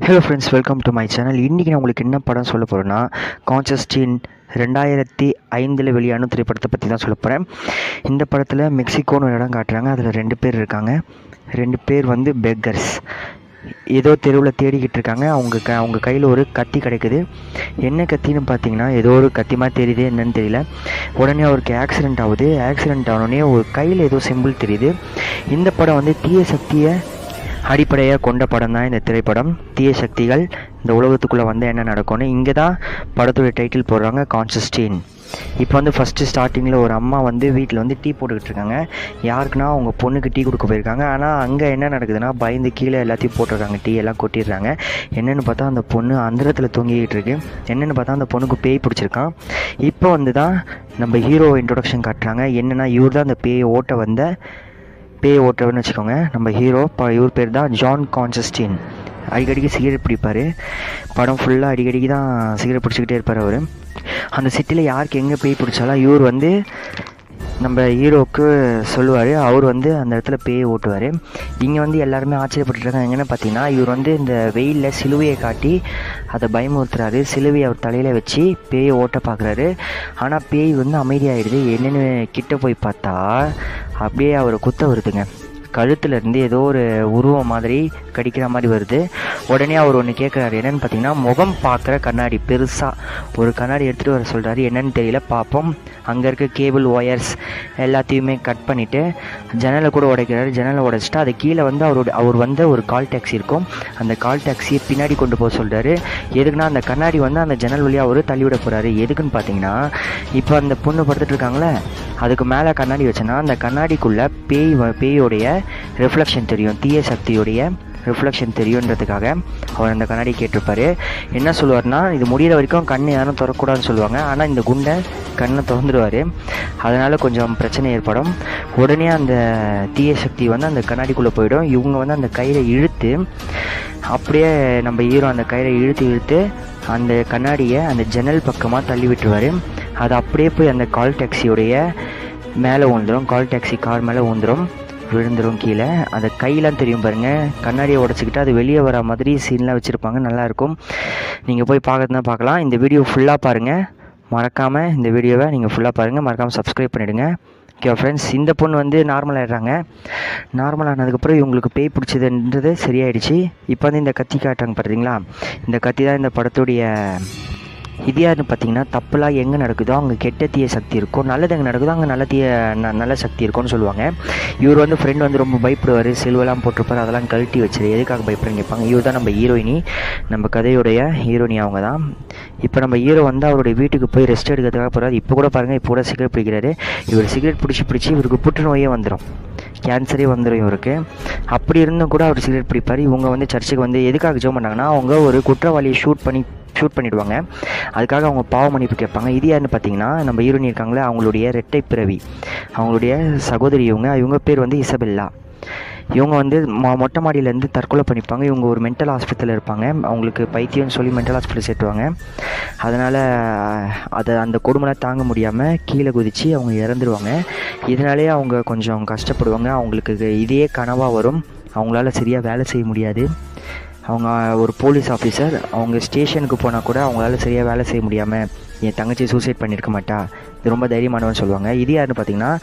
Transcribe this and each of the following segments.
Hello friends, welcome to my channel. இன்றைக்கி நான் உங்களுக்கு என்ன படம் சொல்ல போகிறேன்னா, கான்ஸ்டன்டைன் 2005 வெளியான திரைப்படத்தை பற்றி தான் சொல்ல போகிறேன். இந்த படத்தில் மெக்சிகோன்னு ஒரு இடம் காட்டுறாங்க. அதில் 2 பேர் இருக்காங்க. 2 பேர் வந்து பெக்கர்ஸ். ஏதோ தெருவில் தேடிக்கிட்டு இருக்காங்க. அவங்க கையில் ஒரு கத்தி கிடைக்குது. என்ன கத்தின்னு பார்த்தீங்கன்னா, ஏதோ ஒரு கத்தி மாதிரி தெரியுது, என்னன்னு தெரியல. உடனே அவருக்கு ஆக்சிடெண்ட் ஆகுது. ஆக்சிடெண்ட் ஆனோடனே ஒரு கையில் ஏதோ சிம்பிள் தெரியுது. இந்த படம் வந்து தீய சக்தியை அடிப்படையாக கொண்ட படம் தான் இந்த திரைப்படம். தீய சக்திகள் இந்த உலகத்துக்குள்ளே வந்து என்ன நடக்கும்னு இங்கே தான் படத்தோட டைட்டில் போடுறாங்க, கான்ஸ்டன்டைன். இப்போ வந்து ஃபஸ்ட்டு ஸ்டார்டிங்கில் ஒரு அம்மா வந்து வீட்டில் வந்து டீ போட்டுக்கிட்டு இருக்காங்க. யாருக்குன்னா அவங்க பொண்ணுக்கு டீ கொடுக்க போயிருக்காங்க. ஆனால் அங்கே என்ன நடக்குதுன்னா, பயந்து கீழே எல்லாத்தையும் போட்டுருக்காங்க, டீ எல்லாம் கொட்டிடுறாங்க. என்னென்னு பார்த்தா அந்த பொண்ணு அந்தரத்தில் தொங்கிக்கிட்டு இருக்கு. என்னென்னு பார்த்தா அந்த பொண்ணுக்கு பேய் பிடிச்சிருக்கான். இப்போ வந்து தான் நம்ம ஹீரோ இன்ட்ரொடக்ஷன் காட்டுறாங்க. என்னென்னா, இவர் தான் அந்த பேய் ஓட்டுறவன்னு வச்சுக்கோங்க. நம்ம ஹீரோ இவர் பேர் தான் ஜான் கான்ஸ்டன்டைன். அடிக்கடிக்கு சிகரெட் பிடிப்பார். படம் ஃபுல்லாக அடிக்கடிக்கு தான் சிகரெட் பிடிச்சிக்கிட்டே இருப்பார் அவர். அந்த சிட்டியில் யாருக்கு எங்கே பேய் பிடிச்சாலும் இவர் வந்து நம்ம ஹீரோவுக்கு சொல்லுவார். அவர் வந்து அந்த இடத்துல பேயை ஓட்டுவார். இங்கே வந்து எல்லாருமே ஆச்சரியப்பட்டுருக்காங்க. எங்கன்னா பார்த்தீங்கன்னா, இவர் வந்து இந்த வெயிலில் சிலுவையை காட்டி அதை பயமுறுத்துறாரு. சிலுவையை அவர் தலையில் வச்சு பேயை ஓட்ட பார்க்குறாரு. ஆனால் பேய் வந்து அமைதியாகிடுது. என்னென்னு கிட்ட போய் பார்த்தா அப்படியே அவர் குத்த வருதுங்க. கழுத்துலேருந்து ஏதோ ஒரு உருவம் மாதிரி கடிக்கிற மாதிரி வருது. உடனே அவர் ஒன்று கேட்குறாரு. என்னென்னு பார்த்தீங்கன்னா, முகம் பார்க்குற கண்ணாடி, பெருசாக ஒரு கண்ணாடி எடுத்துகிட்டு வர சொல்கிறாரு. என்னென்னு தெரியல, பார்ப்போம். அங்கே இருக்க கேபிள் ஒயர்ஸ் எல்லாத்தையுமே கட் பண்ணிவிட்டு ஜன்னலை கூட உடைக்கிறாரு. ஜன்னலை உடைச்சிட்டு அது கீழே வந்து அவர் வந்து ஒரு கால் டாக்ஸி இருக்கும். அந்த கால் டாக்ஸியை பின்னாடி கொண்டு போக சொல்கிறாரு. எதுக்குன்னா, அந்த கண்ணாடி வந்து அந்த ஜன்னல் வழியாக அவர் தள்ளிவிட போகிறாரு. எதுக்குன்னு பார்த்தீங்கன்னா, இப்போ அந்த பொண்ணு படுத்துட்டு இருக்காங்களே, அதுக்கு மேலே கண்ணாடி வச்சோன்னா அந்த கண்ணாடிக்குள்ளே பேயோடைய ரிஃப்ளெக்ஷன் தெரியும், தீய சக்தியோடைய ரிஃப்ளெக்ஷன் தெரியுன்றதுக்காக அவர் அந்த கண்ணாடி கேட்டிருப்பார். என்ன சொல்லுவார்னா, இது முடிகிற வரைக்கும் கண்ணை யாரும் திறக்கூடாதுன்னு சொல்லுவாங்க. ஆனால் இந்த குண்டை கண்ணை திறந்துடுவார். அதனால் கொஞ்சம் பிரச்சனை ஏற்படும். உடனே அந்த தீய சக்தி வந்து அந்த கண்ணாடிக்குள்ளே போயிடும். இவங்க வந்து அந்த கயிறை இழுத்து அப்படியே நம்ம ஹீரோ அந்த கயிறை இழுத்து அந்த கண்ணாடியை அந்த ஜன்னல் பக்கமாக தள்ளி விட்டுருவார். அது அப்படியே போய் அந்த கால் டாக்ஸியோடைய மேலே ஊந்துடும். கால் டாக்ஸி கார் மேலே ஊந்துடும், விழுந்துடும் கீழே. அந்த கையெல்லாம் தெரியும் பாருங்கள், கண்ணாடியை உடச்சிக்கிட்டு அது வெளியே வர மாதிரி சீன்லாம் வச்சுருப்பாங்க. நல்லாயிருக்கும். நீங்கள் போய் பார்க்கறதுனா பார்க்கலாம். இந்த வீடியோ ஃபுல்லாக பாருங்கள். மறக்காமல் இந்த வீடியோவை நீங்கள் ஃபுல்லாக பாருங்கள். மறக்காமல் சப்ஸ்கிரைப் பண்ணிவிடுங்க. ஓகே ஃப்ரெண்ட்ஸ், இந்த பொண்ணு வந்து நார்மல் ஆகிடுறாங்க. நார்மல் ஆனதுக்கப்புறம் இவங்களுக்கு பேய் பிடிச்சதுன்றது சரியாயிடுச்சு. இப்போ வந்து இந்த கத்தி காட்டுறாங்க பார்த்தீங்களா, இந்த கத்தி தான் இந்த படத்துடைய இது. யாருன்னு பார்த்தீங்கன்னா, தப்புலாம் எங்கே நடக்குதோ அங்கே கெட்ட தீய சக்தி இருக்கும், நல்லது எங்கே நடக்குதோ அங்கே நல்ல சக்தி இருக்கும்னு சொல்லுவாங்க. இவர் வந்து ஃப்ரெண்ட் வந்து ரொம்ப பயப்படுவார். செல்வெல்லாம் போட்டிருப்பார். அதெல்லாம் கழட்டி வச்சிரு, எதுக்காக பயப்படுறேன்னு கேட்பாங்க. இவர் தான் நம்ம ஹீரோயினி, நம்ம கதையுடைய ஹீரோயினி அவங்க தான். இப்போ நம்ம ஹீரோ வந்து அவருடைய வீட்டுக்கு போய் ரெஸ்ட் எடுக்கிறதுக்காக போகிறார். இப்போ கூட பாருங்கள், இப்போ கூட சிகரெட் பிடிக்கிறாரு. இவர் சிகரெட் பிடிச்சி இவருக்கு புற்றுநோயே வந்துடும், கேன்சரே வந்துடும் இவருக்கு. அப்படி இருந்தும் கூட அவர் சிகரெட் பிடிப்பார். இவங்க வந்து சர்ச்சுக்கு வந்து எதுக்காக ஜெபம் பண்ணாங்கன்னா, அவங்க ஒரு குற்றவாளியை ஷூட் பண்ணிவிடுவாங்க. அதுக்காக அவங்க பாவ மன்னிப்பு கேட்பாங்க. இது யாருன்னு பார்த்தீங்கன்னா, நம்ம ஹீரோயின் இருக்காங்களே, அவங்களுடைய இரட்டை பிறவி, அவங்களுடைய சகோதரி. இவங்க பேர் வந்து இசபெல்லா. இவங்க வந்து மொட்டை மாடியிலேருந்து தற்கொலை பண்ணிப்பாங்க. இவங்க ஒரு மென்டல் ஹாஸ்பிட்டலில் இருப்பாங்க. அவங்களுக்கு பைத்தியம்னு சொல்லி மென்டல் ஹாஸ்பிட்டல் சேர்த்துவாங்க. அதனால் அந்த கொடுமைலாம் தாங்க முடியாமல் கீழே குதித்து அவங்க இறந்துருவாங்க. இதனாலே அவங்க கொஞ்சம் கஷ்டப்படுவாங்க. அவங்களுக்கு இதே கனவாக வரும். அவங்களால சரியாக வேலை செய்ய முடியாது. அவங்க ஒரு போலீஸ் ஆஃபீஸர். அவங்க ஸ்டேஷனுக்கு போனால் கூட அவங்களால சரியாக வேலை செய்ய முடியாமல், என் தங்கச்சி சூசைட் பண்ணியிருக்க மாட்டா, இது ரொம்ப தைரியமானவன்னு சொல்லுவாங்க. இது யாருன்னு பார்த்தீங்கன்னா,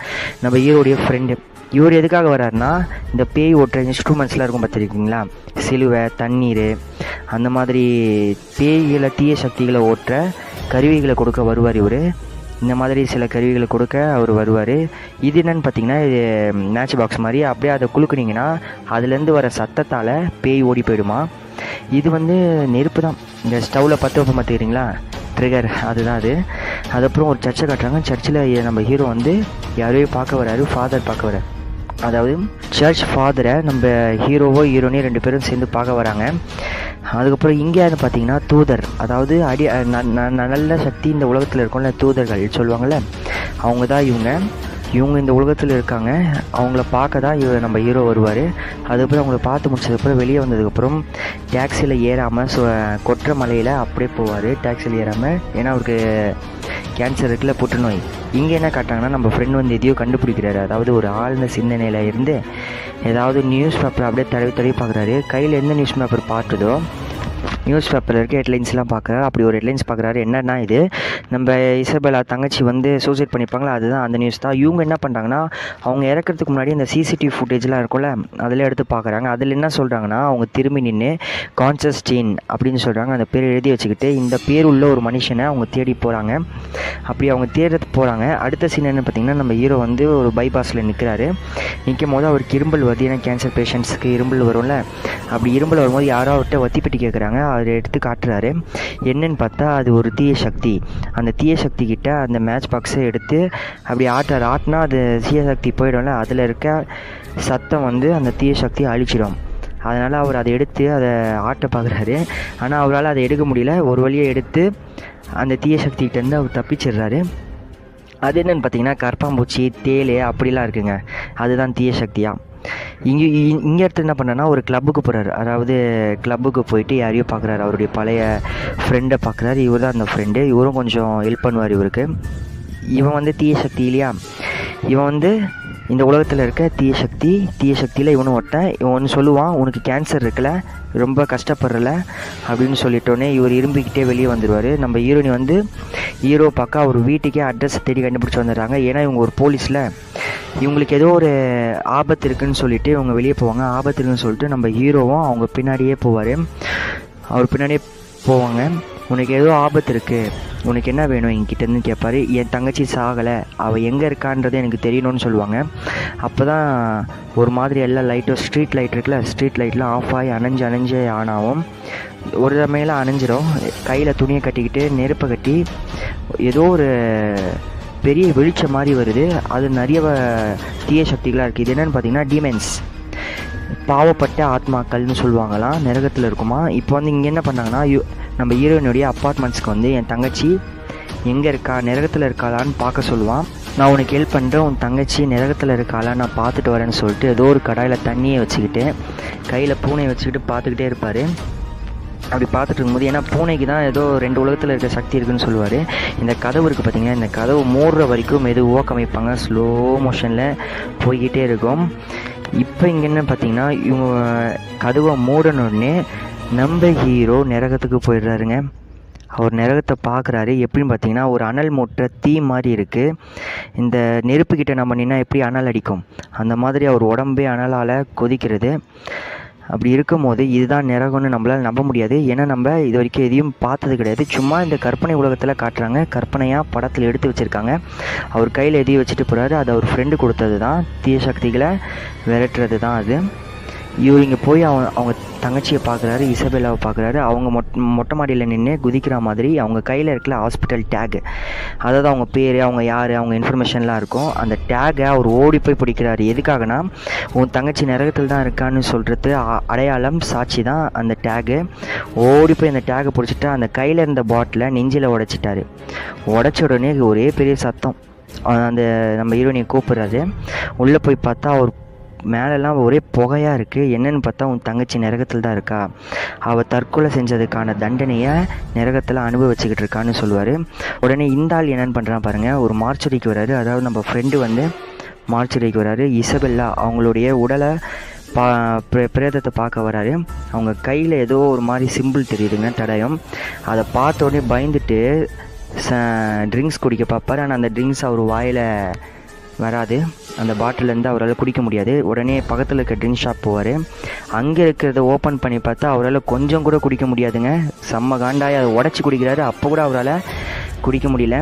நம்ம ஹீரோடைய ஃப்ரெண்டு. இவர் எதுக்காக வர்றாருன்னா, இந்த பேய் ஓட்டுற இன்ஸ்ட்ருமெண்ட்ஸ்லாம் இருக்கும் பார்த்துருக்கீங்களா, சிலுவை, தண்ணீர், அந்த மாதிரி பேய்களை தீய சக்திகளை ஓட்டுற கருவிகளை கொடுக்க வருவார் இவர். இந்த மாதிரி சில கருவிகளை கொடுக்க அவர் வருவார். இது என்னென்னு பார்த்தீங்கன்னா, இது மேட்ச் பாக்ஸ் மாதிரி. அப்படியே அதை குலுக்குனிங்கன்னா அதுலேருந்து வர சத்தத்தால் பேய் ஓடி போயிடுமா. இது வந்து நெருப்பு தான். இந்த ஸ்டவ்வில் பற்ற வைப்போம் பார்த்துக்கிறீங்களா, ட்ரிகர், அதுதான் அது. அதுக்கப்புறம் ஒரு சர்ச்சை காட்டுறாங்க. சர்ச்சில் நம்ம ஹீரோ வந்து யாரையும் பார்க்க வராரு, ஃபாதர் பார்க்க வராரு. அதாவது சர்ச் ஃபாதரை நம்ம ஹீரோனியும் 2 பேரும் சேர்ந்து பார்க்க வராங்க. அதுக்கப்புறம் இங்கேயான்னு பார்த்தீங்கன்னா, தூதர், அதாவது நல்ல சக்தி இந்த உலகத்தில் இருக்கும்ல, தூதர்கள் சொல்லுவாங்கள்ல, அவங்க தான் இவங்க இந்த உலகத்தில் இருக்காங்க. அவங்கள பார்க்க தான் நம்ம ஹீரோ வருவார். அதுக்கப்புறம் அவங்கள பார்த்து முடிச்சதுக்கப்புறம் வெளியே வந்ததுக்கப்புறம் டாக்ஸியில் ஏறாமல் கொற்ற மலையில் அப்படியே போவார். டாக்ஸியில் ஏறாமல், ஏன்னா அவருக்கு கேன்சர் இருக்குல்ல, புற்றுநோய். இங்கே என்ன காட்டாங்கன்னா, நம்ம ஃப்ரெண்ட் வந்து எதையோ கண்டுபிடிக்கிறாரு. அதாவது ஒரு ஆழ்ந்த சிந்தனையில் இருந்து ஏதாவது நியூஸ் பேப்பர் அப்படியே தடவி பார்க்குறாரு. கையில் எந்த நியூஸ் பேப்பர் பார்த்துதோ நியூஸ் பேப்பரில் இருக்க ஹெட்லைன்ஸ்லாம் பார்க்குறாரு. அப்படி ஒரு ஹெட்லைன்ஸ் பார்க்குறாரு. என்னன்னா இது நம்ம இசபெல்லா தங்கச்சி வந்து சூசைட் பண்ணியிருப்பாங்களா, அதுதான் அந்த நியூஸ் தான். இவங்க என்ன பண்ணுறாங்கன்னா, அவங்க இறக்கிறதுக்கு முன்னாடி அந்த சிசிடிவி ஃபுட்டேஜ்லாம் இருக்கும்ல, அதில் எடுத்து பார்க்குறாங்க. அதில் என்ன சொல்கிறாங்கன்னா, அவங்க திரும்பி நின்று கான்ஸ்டன்டைன் அப்படின்னு சொல்கிறாங்க. அந்த பேர் எழுதி வச்சுக்கிட்டு இந்த பேர் உள்ள ஒரு மனுஷனை அவங்க தேடி போகிறாங்க. அப்படி அவங்க தேடுறது போகிறாங்க. அடுத்த சீன் என்ன பார்த்திங்கன்னா, நம்ம ஹீரோ வந்து ஒரு பைபாஸில் நிற்கிறாரு. நிற்கும் போது அவருக்கு இரும்பல் வருது. ஏன்னா கேன்சர் பேஷண்ட்ஸுக்கு இரும்பல் வரும்ல, அப்படி இரும்பல் வரும்போது யாரோ அவர்கிட்ட வத்திப்பெட்டி கேட்குறாங்க. அதை எடுத்து காட்டுறாரு. என்னன்னு பார்த்தா அது ஒரு தீய சக்தி. அந்த தீய சக்தி கிட்ட அந்த மேட்ச் பாக்ஸை எடுத்து அப்படி ஆட்டினா அது தீய சக்தி போயிடும்ல, அதில் இருக்க சத்தம் வந்து அந்த தீய சக்தியை அழிச்சிடும். அதனால் அவர் அதை எடுத்து அதை ஆட்ட பார்க்குறாரு. ஆனால் அவரால் அதை எடுக்க முடியல. ஒரு வழியை எடுத்து அந்த தீய சக்திகிட்டேருந்து அவர் தப்பிச்சிடுறாரு. அது என்னென்னு பார்த்தீங்கன்னா, கரப்பாம்பூச்சி, தேள் அப்படிலாம் இருக்குங்க. அதுதான் தீய சக்தியாக. இங்கே எடுத்து என்ன பண்ணேன்னா, ஒரு கிளப்புக்கு போகிறாரு. அதாவது கிளப்புக்கு போயிட்டு யாரையும் பார்க்குறாரு. அவருடைய பழைய ஃப்ரெண்டை பார்க்குறாரு. இவர் தான் அந்த ஃப்ரெண்டு. இவரும் கொஞ்சம் ஹெல்ப் பண்ணுவார் இவருக்கு. இவன் வந்து தீய சக்தி இல்லையா, இவன் வந்து இந்த உலகத்தில் இருக்க தீய சக்தியில் இவனும் ஒருத்தன். இவன் ஒன்று சொல்லுவான், உனக்கு கேன்சர் இருக்குல்ல, ரொம்ப கஷ்டப்படுறல அப்படின்னு சொல்லிட்டோன்னே இவர் இரும்பிக்கிட்டே வெளியே வந்துடுவார். நம்ம ஹீரோனி வந்து ஹீரோ பார்க்க அவர் வீட்டுக்கே அட்ரஸ் தேடி கண்டுபிடிச்சி வந்துடுறாங்க. ஏன்னா இவங்க ஒரு போலீஸில் இவங்களுக்கு ஏதோ ஒரு ஆபத்து இருக்குதுன்னு சொல்லிவிட்டு இவங்க வெளியே போவாங்க. ஆபத்து இருக்குன்னு சொல்லிட்டு நம்ம ஹீரோவும் அவங்க பின்னாடியே போவார். அவர் பின்னாடியே போவாங்க. உனக்கு ஏதோ ஆபத்து இருக்குது, உனக்கு என்ன வேணும் என்கிட்டேருந்து கேட்பாரு. என் தங்கச்சி சாகலை, அவள் எங்கே இருக்கான்றது எனக்கு தெரியணும்னு சொல்லுவாங்க. அப்போ தான் ஒரு மாதிரி எல்லா லைட்டும், ஸ்ட்ரீட் லைட் இருக்குல்ல, ஸ்ட்ரீட் லைட்லாம் ஆஃப் ஆகி அணைஞ்சு ஆனாவும் ஒரு சமையல அணைஞ்சிரும். கையில் துணியை கட்டிக்கிட்டு நெருப்பை கட்டி ஏதோ ஒரு பெரிய வெளிச்சம் மாதிரி வருது. அது நிறைய தீய சக்திகளாக இருக்குது. இது என்னென்னு பார்த்தீங்கன்னா டீமன்ஸ், பாவப்பட்ட ஆத்மாக்கள்னு சொல்லுவாங்களாம், நரகத்தில் இருக்குமா. இப்போ வந்து இங்கே என்ன பண்ணாங்கன்னா, நம்ம ஹீரோயினுடைய அப்பார்ட்மெண்ட்ஸ்க்கு வந்து என் தங்கச்சி எங்கே இருக்கா, நரகத்தில் இருக்காளான்னு பார்க்க சொல்லுவான். நான் உனக்கு ஹெல்ப் பண்ணுறேன், உன் தங்கச்சி நரகத்தில் இருக்காளா நான் பார்த்துட்டு வரேன்னு சொல்லிட்டு ஏதோ ஒரு கடாயில் தண்ணியை வச்சுக்கிட்டு கையில் பூனையை வச்சுக்கிட்டு பார்த்துக்கிட்டே இருப்பார். அப்படி பார்த்துட்டு இருக்கும்போது, ஏன்னா பூனைக்கு தான் ஏதோ 2 உலகத்தில் இருக்க சக்தி இருக்குதுன்னு சொல்லுவார். இந்த கதவு இருக்குது பார்த்தீங்கன்னா, இந்த கதவு மூடுற வரைக்கும் மெதுவாக காமிப்பாங்க, ஸ்லோ மோஷனில் போய்கிட்டே இருக்கும். இப்போ இங்கே என்ன பார்த்தீங்கன்னா, இவங்க கதவை மூடணுன்னே நம்ம ஹீரோ நரகத்துக்கு போயிடுறாருங்க. அவர் நரகத்தை பார்க்குறாரு. எப்படின்னு பார்த்தீங்கன்னா, ஒரு அனல் மூட்டை தீ மாதிரி இருக்குது. இந்த நெருப்புக்கிட்ட நம்ம நின்னா எப்படி அனல் அடிக்கும், அந்த மாதிரி அவர் உடம்பே அனலால் கொதிக்கிறது. அப்படி இருக்கும்போது இதுதான் நரகம்னு நம்மளால் நம்ப முடியாது. ஏன்னா நம்ம இது வரைக்கும் எதையும் பார்த்தது கிடையாது. சும்மா இந்த கற்பனை உலகத்தில் காட்டுறாங்க, கற்பனையாக படத்தில் எடுத்து வச்சுருக்காங்க. அவர் கையில் எதையும் வச்சுட்டு போகிறாரு. அது அவர் ஃப்ரெண்டு கொடுத்தது தான், தீய சக்திகளை விரட்டுறது தான் அது. இவர் இங்கே போய் அவங்க தங்கச்சியை பார்க்குறாரு, இசபெல்லாவை பார்க்குறாரு. அவங்க மொட்டை மாடியில் நின்று குதிக்கிற மாதிரி அவங்க கையில் இருக்கல ஹாஸ்பிட்டல் டேகு, அதாவது அவங்க பேர், அவங்க யார், அவங்க இன்ஃபர்மேஷன்லாம் இருக்கும். அந்த டேகை அவர் ஓடி போய் பிடிக்கிறாரு. எதுக்காகனா, உன் தங்கச்சி நரகத்தில் தான் இருக்கான்னு சொல்கிறது அடையாளம், சாட்சி தான் அந்த டேகு. ஓடி போய் அந்த டேகை பிடிச்சிட்டு அந்த கையில் இருந்த பாட்டிலை நெஞ்சில் உடைச்சிட்டாரு. உடச்ச உடனே ஒரே பெரிய சத்தம். அந்த நம்ம ஹீரோயினை கூப்பிட்றாரு. உள்ளே போய் பார்த்தா அவர் மேலெல்லாம் ஒரே புகையாக இருக்குது. என்னென்னு பார்த்தா, உன் தங்கச்சி நரகத்தில் தான் இருக்கா, அவள் தற்கொலை செஞ்சதுக்கான தண்டனையை நரகத்தில் அனுபவிச்சுக்கிட்டு இருக்கான்னு சொல்லுவார். உடனே இந்த ஆள் என்னென்னு பண்ணுறான் பாருங்கள், ஒரு மார்ச்சரிக்கு வராரு. அதாவது நம்ம ஃப்ரெண்டு வந்து மார்ச்சரிக்கு வராரு. இசபெல்லா அவங்களுடைய உடலை பிரேதத்தை பார்க்க வராரு. அவங்க கையில் ஏதோ ஒரு மாதிரி சிம்பிள் தெரியுதுங்க, தடயம். அதை பார்த்த உடனே பயந்துட்டு ட்ரிங்க்ஸ் குடிக்க பார்ப்பார். ஆனால் அந்த ட்ரிங்க்ஸ் அவர் வாயில் வராது, அந்த பாட்டிலேருந்து அவரால் குடிக்க முடியாது. உடனே பக்கத்தில் இருக்க ட்ரிங்க் ஷாப் போவார். அங்கே இருக்கிறத ஓப்பன் பண்ணி பார்த்தா அவரால் கொஞ்சம் கூட குடிக்க முடியாதுங்க. செம்ம காண்டாய் அதை உடச்சி குடிக்கிறாரு. அப்போ கூட அவரால் குடிக்க முடியல.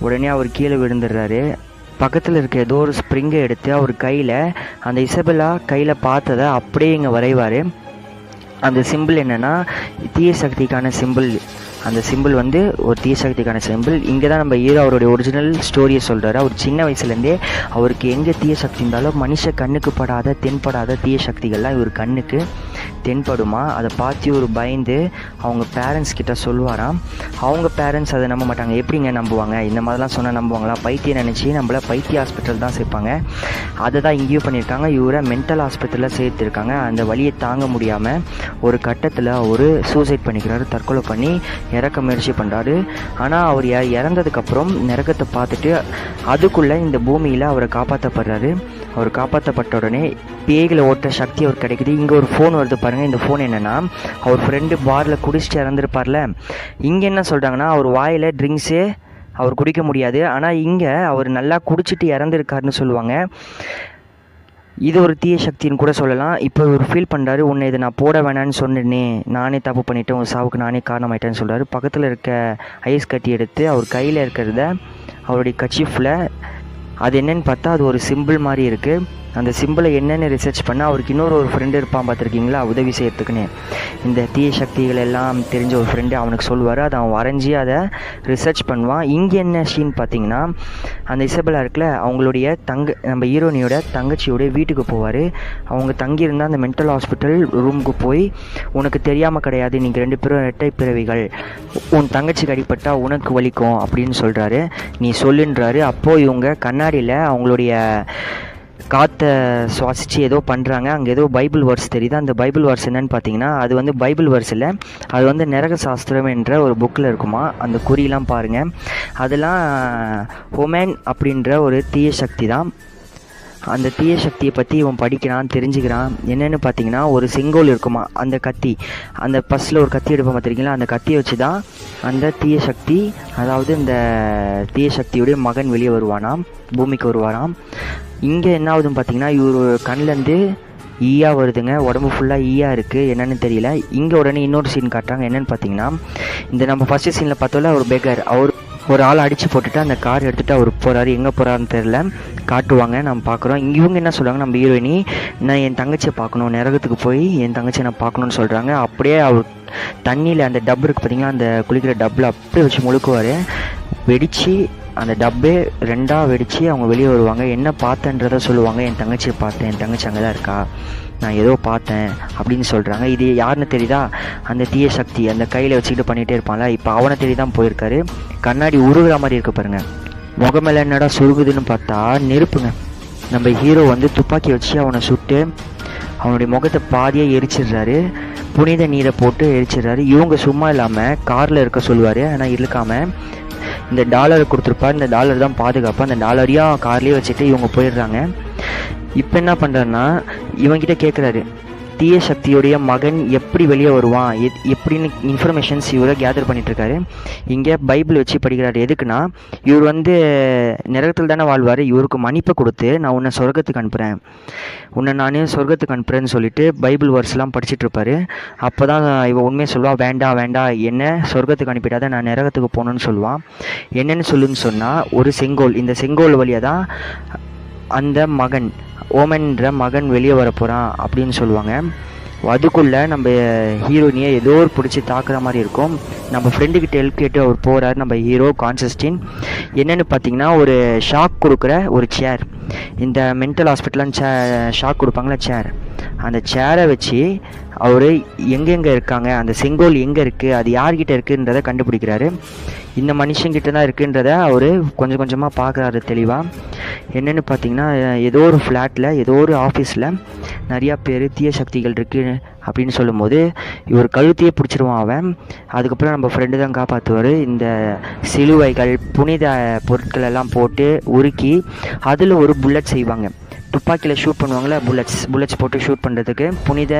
உடனே அவர் கீழே விழுந்துடுறாரு. பக்கத்தில் இருக்க ஏதோ ஒரு ஸ்ப்ரிங்கை எடுத்து அவர் கையில், அந்த இசபெல்லா கையில் பார்த்ததை அப்படியே இங்கே வரைவார். அந்த சிம்பிள் என்னென்னா தீய சக்திக்கான சிம்பிள். அந்த சிம்பிள் வந்து ஒரு தீய சக்திக்கான சிம்பிள். இங்கே தான் நம்ம ஹீரோ அவருடைய ஒரிஜினல் ஸ்டோரியை சொல்கிறாரு. அவர் சின்ன வயசுலேருந்தே அவருக்கு எங்கே தீய சக்தி இருந்தாலும் மனுஷ கண்ணுக்கு படாத தென்படாத தீய சக்திகள்லாம் இவர் கண்ணுக்கு தென்படுமா. அதை பார்த்து ஒரு பயந்து அவங்க பேரண்ட்ஸ் கிட்ட சொல்லுவாராம். அவங்க பேரண்ட்ஸ் அதை நம்ப மாட்டாங்க. எப்படிங்க நம்புவாங்க, இந்த மாதிரிலாம் சொன்னால் நம்புவாங்களா, பைத்தியம் நினச்சி நம்மள பைத்திய ஹாஸ்பிட்டல் தான் சேர்ப்பாங்க. அதை தான் இங்கேயும் பண்ணியிருக்காங்க. இவரை மென்டல் ஹாஸ்பிட்டலில் சேர்த்துருக்காங்க. அந்த வலியை தாங்க முடியாமல் ஒரு கட்டத்தில் அவர் சூசைட் பண்ணிக்கிறாரு, தற்கொலை பண்ணி இறக்க முயற்சி பண்ணுறாரு. ஆனால் அவர் இறந்ததுக்கப்புறம் நரகத்தை பார்த்துட்டு அதுக்குள்ளே இந்த பூமியில் அவரை காப்பாற்றப்படுறாரு. அவர் காப்பாற்றப்பட்ட உடனே பேய்களை ஓட்ட சக்தி அவர் கிடைக்குது. இங்கே ஒரு ஃபோன் வருது பாருங்கள். இந்த ஃபோன் என்னென்னா, அவர் ஃப்ரெண்டு பாரில் குடிச்சிட்டு இறந்துருப்பார்ல, இங்கே என்ன சொல்கிறாங்கன்னா, அவர் வாயில் ட்ரிங்க்ஸே அவர் குடிக்க முடியாது, ஆனால் இங்கே அவர் நல்லா குடிச்சிட்டு இறந்துருக்காருன்னு சொல்லுவாங்க. இது ஒரு தீய சக்தின்னு கூட சொல்லலாம். இப்போ ஒரு ஃபீல் பண்ணுறாரு, உன்னை இதை நான் போட வேணான்னு சொன்னேனே, நானே தப்பு பண்ணிவிட்டேன், உன் சாவுக்கு நானே காரணமாயிட்டேன்னு சொல்கிறாரு. பக்கத்தில் இருக்க ஐஸ் கட்டி எடுத்து அவர் கையில் இருக்கிறத அவருடைய கர்ச்சீஃபில், அது என்னென்னு பார்த்தா அது ஒரு சிம்பிள் மாதிரி இருக்குது. அந்த சிம்பிளை என்னென்னு ரிசர்ச் பண்ணால் அவருக்கு இன்னொரு ஃப்ரெண்டு இருப்பான் பார்த்துருக்கீங்களா, உதவி செய்யறதுக்குன்னு. இந்த தீய சக்திகள் எல்லாம் தெரிஞ்ச ஒரு ஃப்ரெண்டு அவனுக்கு சொல்லுவார். அதை அவன் வரைஞ்சி அதை ரிசர்ச் பண்ணுவான். இங்கே என்ன சீன் பார்த்தீங்கன்னா, அந்த இசபெல்லா இருக்குல்ல, அவங்களுடைய நம்ம ஹீரோனியோட தங்கச்சியோடைய வீட்டுக்கு போவார். அவங்க தங்கியிருந்தால் அந்த மென்டல் ஹாஸ்பிட்டல் ரூமுக்கு போய், உனக்கு தெரியாமல் கிடையாது, நீங்கள் 2 பேரும் இரட்டை பிறவிகள், உன் தங்கச்சிக்கு அடிப்பட்டால் உனக்கு வலிக்கும் அப்படின்னு சொல்கிறாரு. நீ சொல்லுன்றாரு. அப்போது இவங்க கண்ணாடியில் அவங்களுடைய காற்றை சுவாசித்து ஏதோ பண்ணுறாங்க. அங்கே ஏதோ பைபிள் வேர்ஸ் தெரியுது. அந்த பைபிள் வேர்ஸ் என்னன்னு பார்த்தீங்கன்னா, அது வந்து பைபிள் வேர்ஸ் இல்லை, அது வந்து நரக சாஸ்திரம் என்ற ஒரு புக்கில் இருக்குமா. அந்த குறியெல்லாம் பாருங்கள், அதெல்லாம் ஒமேன் அப்படின்ற ஒரு தீய சக்தி தான். அந்த தீய சக்தியை பற்றி இவன் படிக்கிறான், தெரிஞ்சுக்கிறான். என்னென்னு பார்த்தீங்கன்னா, ஒரு செங்கோல் இருக்குமா, அந்த கத்தி, அந்த பஸ்ஸில் ஒரு கத்தி எடுப்போம் பார்த்துருக்கீங்களா, அந்த கத்தியை வச்சு தான் அந்த தீய சக்தி, அதாவது இந்த தீய சக்தியுடைய மகன் வெளியே வருவானாம், பூமிக்கு வருவாராம். இங்கே என்ன ஆகுதுன்னு பார்த்தீங்கன்னா, இவர் கண்ணிலேருந்து ஈயா வருதுங்க, உடம்பு ஃபுல்லாக ஈயா இருக்குது, என்னென்னு தெரியல. இங்கே உடனே இன்னொரு சீன் காட்டுறாங்க. என்னென்னு பார்த்தீங்கன்னா, இந்த நம்ம ஃபஸ்ட்டு சீனில் பார்த்தோம்ல, ஒரு பெகர், அவர் ஒரு ஆள் அடித்து போட்டுட்டு அந்த கார் எடுத்துகிட்டு அவர் போகிறாரு. எங்கே போகிறாருன்னு தெரில, காட்டுவாங்க, நம்ம பார்க்குறோம். இவங்க என்ன சொல்கிறாங்க, நம்ம ஹீரோயினி, நான் என் தங்கச்சியை பார்க்கணும், நரகத்துக்கு போய் என் தங்கச்சியை நான் பார்க்கணுன்னு சொல்கிறாங்க. அப்படியே அவர் தண்ணியில் அந்த டப்பு இருக்குது பார்த்தீங்களா, அந்த குளிக்கிற டப்பில் அப்படியே வச்சு முழுக்குவார். வெடித்து அந்த டப்பே 2ஆக வெடித்து அவங்க வெளியே வருவாங்க. என்ன பார்த்தன்றதை சொல்லுவாங்க. என் தங்கச்சியை பார்த்தேன், என் தங்கச்சி அங்கே தான் இருக்கா, நான் ஏதோ பார்த்தேன் அப்படின்னு சொல்கிறாங்க. இது யாருன்னு தெரியுதா, அந்த தீய சக்தி அந்த கையில் வச்சுக்கிட்டு பண்ணிகிட்டே இருப்பான்ல, இப்போ அவனை தேடி தான் போயிருக்காரு. கண்ணாடி உருகுற மாதிரி இருக்குது பாருங்கள். முகமேல என்னடா சுருகுதுன்னு பார்த்தா நெருப்புங்க. நம்ம ஹீரோ வந்து துப்பாக்கி வச்சு அவனை சுட்டு அவனுடைய முகத்தை பாதியாக எரிச்சிடுறாரு. புனித நீரை போட்டு எரிச்சிடுறாரு. இவங்க சும்மா இல்லாமல் காரில் இருக்க சொல்லுவார், ஆனால் இருக்காமல் இந்த டாலரை கொடுத்துருப்பார். இந்த டாலர் தான் பாதுகாப்பு. அந்த டாலரையும் கார்லேயே வச்சுட்டு இவங்க போயிடுறாங்க. இப்போ என்ன பண்ணுறாருன்னா, இவங்கிட்ட கேட்குறாரு, தீய சக்தியுடைய மகன் எப்படி வெளியே வருவான், எப்படின்னு இன்ஃபர்மேஷன்ஸ் இவரை கேதர் பண்ணிகிட்ருக்காரு. இங்கே பைபிள் வச்சு படிக்கிறாரு. எதுக்குன்னா, இவர் வந்து நரகத்தில் தானே வாழ்வார், இவருக்கு மன்னிப்பை கொடுத்து நான் உன்னை சொர்க்கத்துக்கு அனுப்புகிறேன், உன்னை நானே சொர்க்கத்துக்கு அனுப்புகிறேன்னு சொல்லிட்டு பைபிள் வேர்ஸ்லாம் படிச்சுட்ருப்பாரு. அப்போ தான் இவன் உண்மையை சொல்லுவாள், வேண்டாம் வேண்டாம், என்ன சொர்க்கத்துக்கு அனுப்பிட்டாத, நான் நரகத்துக்கு போகணுன்னு சொல்லுவான். என்னென்னு சொல்லுன்னு சொன்னால், ஒரு செங்கோல், இந்த செங்கோல் வழியாக தான் அந்த மகன் ஓமன்ற மகன் வெளியே வர போகிறான் அப்படின்னு சொல்லுவாங்க. அதுக்குள்ளே நம்ம ஹீரோனியை ஏதோ ஒரு பிடிச்சி தாக்குற மாதிரி இருக்கும். நம்ம ஃப்ரெண்டுக்கிட்ட ஹெல்ப் கேட்டு அவர் போகிறார். நம்ம ஹீரோ கான்ஸ்டன்டைன் என்னென்னு பார்த்தீங்கன்னா, ஒரு ஷாக் கொடுக்குற ஒரு சேர், இந்த மென்டல் ஹாஸ்பிட்டலில் ஷாக் கொடுப்பாங்களே சேர், அந்த சேரை வச்சு அவர் எங்கெங்கே இருக்காங்க, அந்த செங்கோல் எங்கே இருக்குது, அது யார்கிட்ட இருக்குன்றதை கண்டுபிடிக்கிறாரு. இந்த மனுஷங்கிட்ட தான் இருக்குன்றத அவர் கொஞ்சம் கொஞ்சமாக பார்க்குறாரு தெளிவாக. என்னென்னு பார்த்தீங்கன்னா, ஏதோ ஒரு ஃப்ளாட்டில் ஏதோ ஒரு ஆஃபீஸில் நிறையா பேர் தீய சக்திகள் இருக்குது அப்படின்னு சொல்லும்போது இவர் கழுத்தையே பிடிச்சிருவான் அவன். அதுக்கப்புறம் நம்ம ஃப்ரெண்டு தான் காப்பாற்றுவார். இந்த சிலுவைகள் புனித பொருட்கள் எல்லாம் போட்டு உருக்கி அதில் ஒரு புல்லட் செய்வாங்க. துப்பாக்கியில் ஷூட் பண்ணுவாங்களே, புல்லட்ஸ் போட்டு ஷூட் பண்ணுறதுக்கு புனித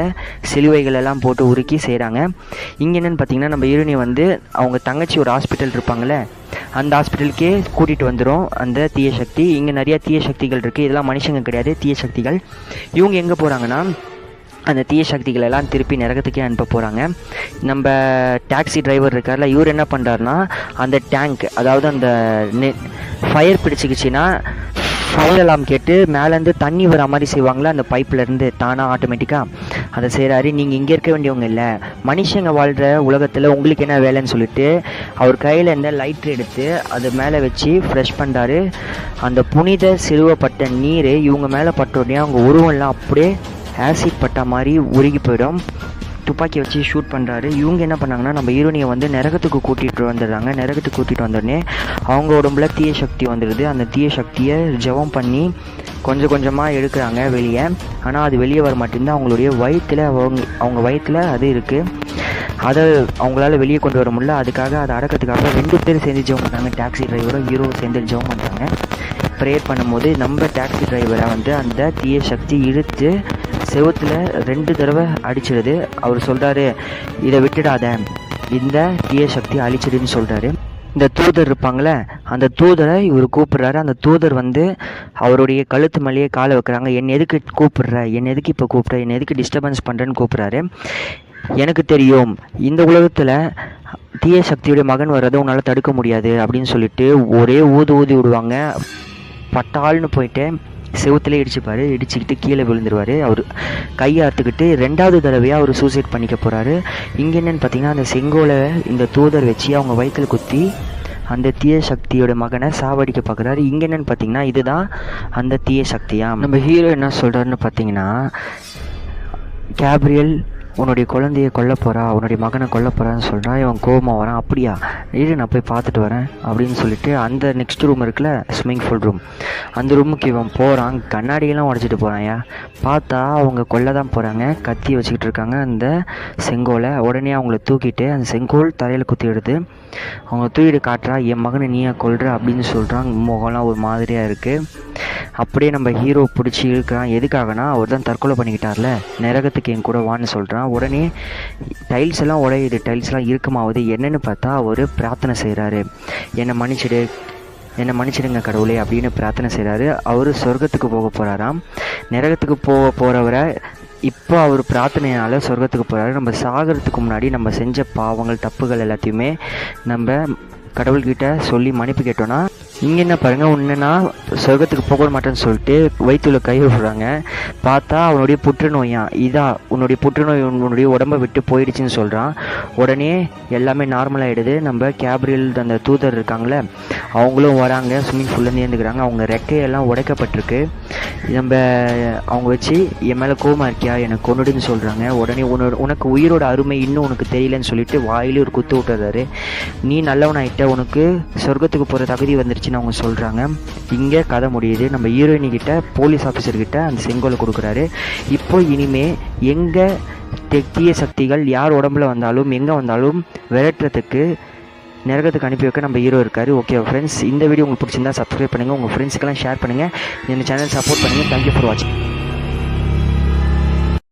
சிலுவைகள் எல்லாம் போட்டு உருக்கி செய்கிறாங்க. இங்கே என்னென்னு பார்த்தீங்கன்னா, நம்ம ஹீரோனி வந்து அவங்க தங்கச்சி ஒரு ஹாஸ்பிட்டல் இருப்பாங்களே, அந்த ஹாஸ்பிட்டலுக்கே கூட்டிகிட்டு வந்துடும் அந்த தீய சக்தி. இங்கே நிறையா தீய சக்திகள் இருக்குது, இதெல்லாம் மனுஷங்க கிடையாது, தீய சக்திகள். இவங்க எங்கே போகிறாங்கன்னா, அந்த தீய சக்திகள் எல்லாம் திருப்பி நரகத்துக்கே அனுப்ப போகிறாங்க. நம்ம டாக்ஸி டிரைவர் இருக்கார்ல, இவர் என்ன பண்ணுறாருனா, அந்த டேங்க், அதாவது அந்த ஃபயர் பிடிச்சிக்கிச்சின்னா ஃபயர் அலாம் கேட்டு மேலேருந்து தண்ணி வர மாதிரி செய்வாங்களா, அந்த பைப்லேருந்து தானாக ஆட்டோமேட்டிக்காக அதை செய்கிறாரு. நீங்கள் இங்கே இருக்க வேண்டியவங்க இல்லை, மனுஷங்க வாழ்கிற உலகத்தில் உங்களுக்கு என்ன வேலைன்னு சொல்லிட்டு அவர் கையில் இருந்த லைட்ரு எடுத்து அது மேலே வச்சு ஃப்ரெஷ் பண்ணுறாரு. அந்த புனித சிலுவப்பட்ட நீர் இவங்க மேலே பட்ட உடனே அவங்க உருவம்லாம் அப்படியே ஆசிட் பட்ட மாதிரி உருகி போயிடும். துப்பாக்கி வச்சு ஷூட் பண்ணுறாரு. இவங்க என்ன பண்ணாங்கன்னா, நம்ம ஹீரோனியை வந்து நரகத்துக்கு கூட்டிகிட்டு வந்துடுறாங்க. நரகத்துக்கு கூட்டிகிட்டு வந்தோடனே அவங்க உடம்புல தீய சக்தி வந்துடுது. அந்த தீய சக்தியை ஜெபம் பண்ணி கொஞ்சம் கொஞ்சமாக எடுக்கிறாங்க வெளியே. ஆனால் அது வெளியே வர மாட்டேங்குது. அவங்களுடைய வயிற்றில் அவங்க வயிற்றில் அது இருக்குது. அதை அவங்களால வெளியே கொண்டு வர முடியல. அதுக்காக அதை அடக்கிறதுக்காக 2 பேர் சேர்ந்து ஜெபம் பண்ணுறாங்க. டாக்ஸி டிரைவரும் ஹீரோ சேர்ந்து ஜெபம் பண்ணுறாங்க. ப்ரேயர் பண்ணும்போது நம்ம டாக்ஸி டிரைவரை வந்து அந்த தீய சக்தி இழுத்து செவுத்தில் 2 தடவை அடிச்சிடுது. அவர் சொல்கிறாரு, இதை விட்டுடாத, இந்த தீய சக்தி அழிச்சிடுன்னு சொல்கிறாரு. இந்த தூதர் இருப்பாங்களே, அந்த தூதரை இவர் கூப்பிட்றாரு. அந்த தூதர் வந்து அவருடைய கழுத்து மேலேயே காலை வைக்கிறாங்க. என்னை எதுக்கு கூப்பிட்ற, என்னை எதுக்கு இப்போ கூப்பிட்ற, என்னை எதுக்கு டிஸ்டர்பன்ஸ் பண்ணுறேன்னு கூப்பிட்றாரு. எனக்கு தெரியும், இந்த உலகத்தில் தீய சக்தியுடைய மகன் வர்றதை உன்னால் தடுக்க முடியாது அப்படின்னு சொல்லிட்டு ஒரே ஊதி விடுவாங்க. பட்டால்னு போயிட்டு செவுத்துல இடிச்சுப்பார். இடிச்சுக்கிட்டு கீழே விழுந்துருவார். அவர் கையை அறுத்துக்கிட்டு 2வது தடவையாக அவர் சூசைட் பண்ணிக்க போகிறாரு. இங்கே என்னென்னு பார்த்தீங்கன்னா, அந்த செங்கோலை இந்த தூதர் வச்சு அவங்க வயிற்றில் குத்தி அந்த தீய சக்தியோட மகனை சாவடிக்க பார்க்குறாரு. இங்கே என்னென்னு பார்த்தீங்கன்னா, இதுதான் அந்த தீய சக்தியா. நம்ம ஹீரோ என்ன சொல்கிறாருன்னு பார்த்தீங்கன்னா, கேப்ரியல் உன்னுடைய குழந்தைய கொல்ல போகிறா, உன்னுடைய மகனை கொல்ல போகிறான்னு சொல்கிறான். இவன் கோபமாக வரான். அப்படியா, இரு நான் போய் பார்த்துட்டு வரேன் அப்படின்னு சொல்லிட்டு அந்த நெக்ஸ்ட் ரூம் இருக்குல்ல, ஸ்விம்மிங் பூல் ரூம், அந்த ரூமுக்கு இவன் போகிறான். கண்ணாடியெல்லாம் உடச்சிட்டு போகிறான்யா. பார்த்தா அவங்க கொல்ல தான் போகிறாங்க. கத்தி வச்சுக்கிட்டு இருக்காங்க அந்த செங்கோலை. உடனே அவங்கள தூக்கிட்டு அந்த செங்கோல் தரையில் குத்தி எடுத்து அவங்க தூக்கிட்டு காட்டுறா, என் மகனை நீயா கொல்ற அப்படின்னு சொல்கிறான். முகம்லாம் ஒரு மாதிரியாக இருக்குது. அப்படியே நம்ம ஹீரோ பிடிச்சி இழுக்கிறான். எதுக்காகனா, அவர் தான் தற்கொலை பண்ணிக்கிட்டார்ல, நரகத்துக்கு என் கூட வான்னு சொல்கிறான். உடனே டைல்ஸ் எல்லாம் உடையுது, டைல்ஸ்லாம் இறுக்கமாகுது. என்னென்னு பார்த்தா அவர் பிரார்த்தனை செய்கிறாரு, என்னை மன்னிச்சிடுங்க கடவுளே அப்படின்னு பிரார்த்தனை செய்கிறாரு. அவர் சொர்க்கத்துக்கு போக போகிறாராம். நரகத்துக்கு போகிறவரை இப்போ அவர் பிரார்த்தனையால் சொர்க்கத்துக்கு போகிறாரு. நம்ம சாகிறதுக்கு முன்னாடி நம்ம செஞ்ச பாவங்கள் தப்புகள் எல்லாத்தையுமே நம்ம கடவுள்கிட்ட சொல்லி மன்னிப்பு கேட்டோன்னா, இங்கே என்ன பாருங்கள், உன்னை சொர்க்கத்துக்கு போக மாட்டேன்னு சொல்லிட்டு வயிற்றுல கை விடுறாங்க. பார்த்தா அவனுடைய புற்றுநோயா, இதா உன்னுடைய புற்றுநோய் உன்னுடைய உடம்பை விட்டு போயிடுச்சுன்னு சொல்கிறான். உடனே எல்லாமே நார்மலாகிடுது. நம்ம கேப்ரியல் அந்த தூதர் இருக்காங்களே, அவங்களும் வராங்க. ஸ்விம்மிங் பூல்லேருந்து ஏந்துக்கிறாங்க. அவங்க ரெக்கையெல்லாம் உடைக்கப்பட்டிருக்கு. நம்ம அவங்க வச்சு, என் மேலே கோவமாக இருக்கியா, எனக்கு கொன்னுடுன்னு சொல்கிறாங்க. உடனே உனக்கு உயிரோட அருமை இன்னும் உனக்கு தெரியலன்னு சொல்லிட்டு வாயிலே ஒரு குத்து விட்டுறாரு. நீ நல்லவனாயிட்ட, உனக்கு சொர்க்கத்துக்கு போகிற தகுதி வந்துருச்சுன்னு அவங்க சொல்கிறாங்க. இங்கே கதை முடியுது. நம்ம ஹீரோயினிக்கிட்ட போலீஸ் ஆஃபீஸர்கிட்ட அந்த செங்கோலை கொடுக்குறாரு. இப்போ இனிமே எங்கே தீய சக்திகள் யார் உடம்புல வந்தாலும் எங்கே வந்தாலும் விரட்டுறதுக்கு நரகத்துக்கு அனுப்பி வைக்க நம்ம ஹீரோ இருக்காரு. ஓகே ஃப்ரெண்ட்ஸ், இந்த வீடியோ உங்களுக்கு பிடிச்சிருந்தா சப்ஸ்கிரைப் பண்ணுங்கள், உங்கள் ஃப்ரெண்ட்ஸுக்கெல்லாம் ஷேர் பண்ணுங்கள், இந்த சேனல் சப்போர்ட் பண்ணுங்கள். தேங்க்யூ ஃபார் வாட்சிங்.